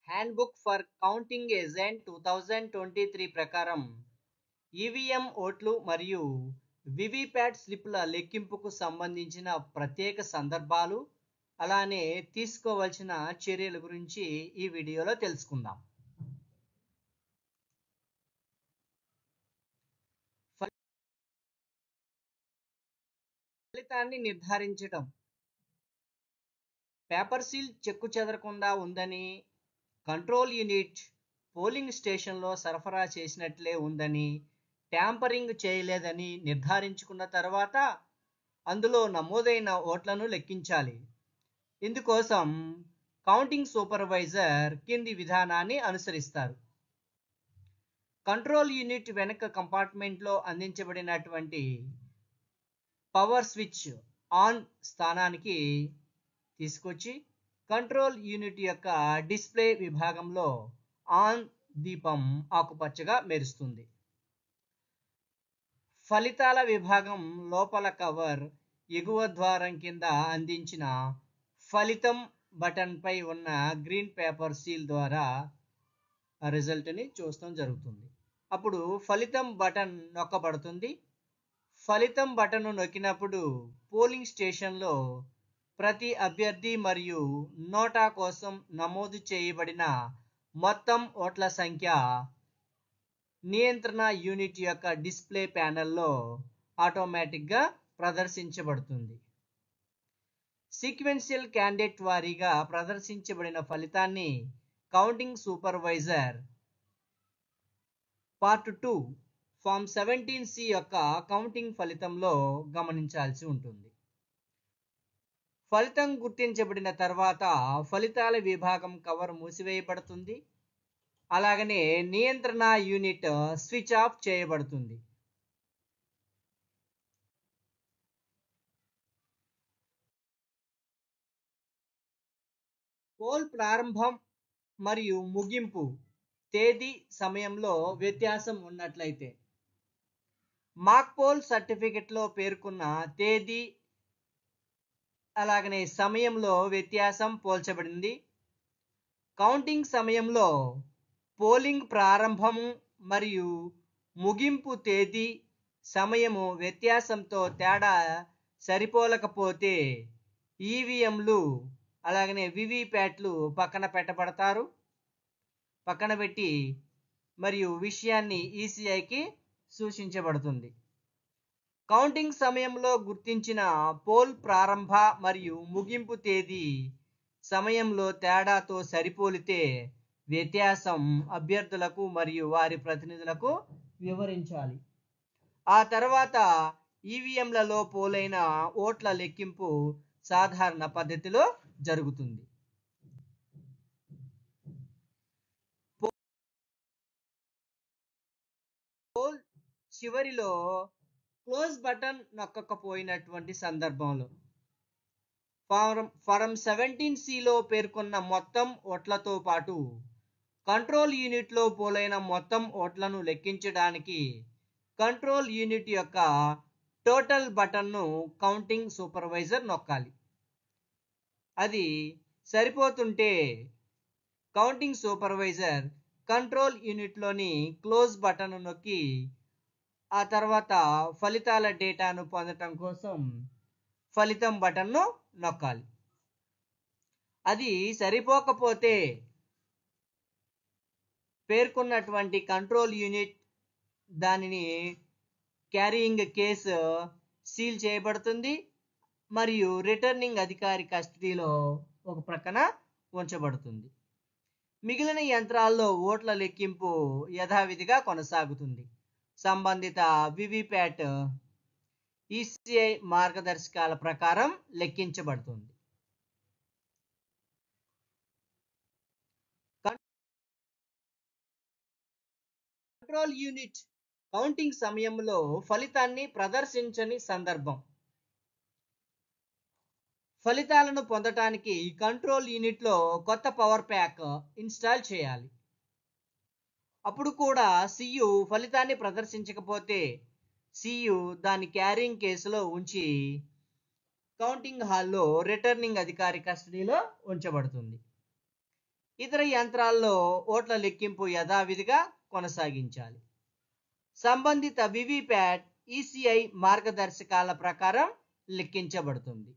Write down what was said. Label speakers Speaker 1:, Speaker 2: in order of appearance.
Speaker 1: Handbook for counting agent 2023 ప్రకారం EVM ఓట్లు మరియు వివిప్యాట్ స్లిప్ల లెక్కింపుకు సంబంధించిన ప్రత్యేక సందర్భాలు అలానే తీసుకోవాల్సిన చర్యల గురించి ఈ వీడియోలో తెలుసుకుందాం. ఫలితాన్ని నిర్ధారించడం. పేపర్ సీల్ చెక్కు చెదరకుండా ఉందని, కంట్రోల్ యూనిట్ పోలింగ్ స్టేషన్లో సరఫరా చేసినట్లే ఉందని, ట్యాంపరింగ్ చేయలేదని నిర్ధారించుకున్న తర్వాత అందులో నమోదైన ఓట్లను లెక్కించాలి. ఇందుకోసం కౌంటింగ్ సూపర్వైజర్ కింది విధానాన్ని అనుసరిస్తారు. కంట్రోల్ యూనిట్ వెనక కంపార్ట్మెంట్లో అందించబడినటువంటి పవర్ స్విచ్ ఆన్ స్థానానికి తీసుకొచ్చి కంట్రోల్ యూనిట్ యొక్క డిస్ప్లే విభాగంలో ఆన్ దీపం ఆకుపచ్చగా మెరుస్తుంది. ఫలితాల విభాగం లోపల కవర్ ఎగువ ద్వారం కింద అందించిన ఫలితం బటన్ పై ఉన్న గ్రీన్ పేపర్ సీల్ ద్వారా రిజల్ట్ని చూడటం జరుగుతుంది. అప్పుడు ఫలితం బటన్ నొక్కబడుతుంది. ఫలితం బటన్ నొక్కినప్పుడు పోలింగ్ స్టేషన్లో ప్రతి అభ్యర్థి మరియు నోటా కోసం నమోదు చేయబడిన మొత్తం ఓట్ల సంఖ్య నియంత్రణ యూనిట్ యొక్క డిస్ప్లే ప్యానెల్లో ఆటోమేటిక్గా ప్రదర్శించబడుతుంది. సీక్వెన్షియల్ క్యాండిడేట్ వారీగా ప్రదర్శించబడిన ఫలితాన్ని counting supervisor part 2 form 17C యొక్క కౌంటింగ్ ఫలితంలో గమనించాల్సి ఉంటుంది. ఫలితం గుర్తించబడిన తర్వాత ఫలితాల విభాగం కవర్ మూసివేయబడుతుంది. అలాగనే నియంత్రణ యూనిట్ స్విచ్ ఆఫ్ చేయబడుతుంది. పోల్ ప్రారంభం మరియు ముగింపు తేదీ సమయంలో వ్యత్యాసం ఉన్నట్లయితే మాక్ పోల్ సర్టిఫికెట్లో పేర్కొన్న తేదీ అలాగనే సమయంలో వ్యత్యాసం పోల్చబడింది. కౌంటింగ్ సమయంలో పోలింగ్ ప్రారంభము మరియు ముగింపు తేదీ సమయము వ్యత్యాసంతో తేడా సరిపోలకపోతే ఈవీఎంలు అలాగనే వివిప్యాట్లు పక్కన పెట్టి మరియు విషయాన్ని ఈసీఐకి సూచించబడుతుంది. కౌంటింగ్ సమయంలో గుర్తించిన పోల్ ప్రారంభ మరియు ముగింపు తేదీ సమయంలో తేడాతో సరిపోలితే వ్యత్యాసం అభ్యర్థులకు మరియు వారి ప్రతినిధులకు వివరించాలి. ఆ తర్వాత ఈవీఎంలలో పోలైన ఓట్ల లెక్కింపు సాధారణ పద్ధతిలో జరుగుతుంది. పోల్ చివరిలో క్లోజ్ బటన్ నొక్కకపోయినటువంటి సందర్భంలో ఫారం 17Cలో పేర్కొన్న మొత్తం ఓట్లతో పాటు కంట్రోల్ యూనిట్లో పోలైన మొత్తం ఓట్లను లెక్కించడానికి కంట్రోల్ యూనిట్ యొక్క టోటల్ బటన్ను కౌంటింగ్ సూపర్వైజర్ నొక్కాలి. అది సరిపోతుంటే కౌంటింగ్ సూపర్వైజర్ కంట్రోల్ యూనిట్లోని క్లోజ్ బటన్ నొక్కి ఆ తర్వాత ఫలితాల డేటాను పొందటం కోసం ఫలితం బటన్ను నొక్కాలి. అది సరిపోకపోతే పేర్కొన్నటువంటి కంట్రోల్ యూనిట్ దానిని క్యారీయింగ్ కేసు సీల్ చేయబడుతుంది మరియు రిటర్నింగ్ అధికారి కస్టడీలో ఒక ప్రక్కన ఉంచబడుతుంది. మిగిలిన యంత్రాల్లో ఓట్ల లెక్కింపు యథావిధిగా కొనసాగుతుంది. సంబంధిత వివిప్యాట్ ఈసీఐ మార్గదర్శకాల ప్రకారం లెక్కించబడుతుంది. కంట్రోల్ యూనిట్ కౌంటింగ్ సమయంలో ఫలితాన్ని ప్రదర్శించని సందర్భం. ఫలితాలను పొందటానికి కంట్రోల్ యూనిట్లో కొత్త పవర్ ప్యాక్ ఇన్స్టాల్ చేయాలి. అప్పుడు కూడా సియు ఫలితాన్ని ప్రదర్శించకపోతే సియు దాని క్యారింగ్ కేసులో ఉంచి కౌంటింగ్ హాల్లో రిటర్నింగ్ అధికారి కస్టడీలో ఉంచబడుతుంది. ఇతర యంత్రాల్లో ఓట్ల లెక్కింపు యథావిధిగా కొనసాగించాలి. సంబంధిత వివిప్యాట్ ఈసీఐ మార్గదర్శకాల ప్రకారం లెక్కించబడుతుంది.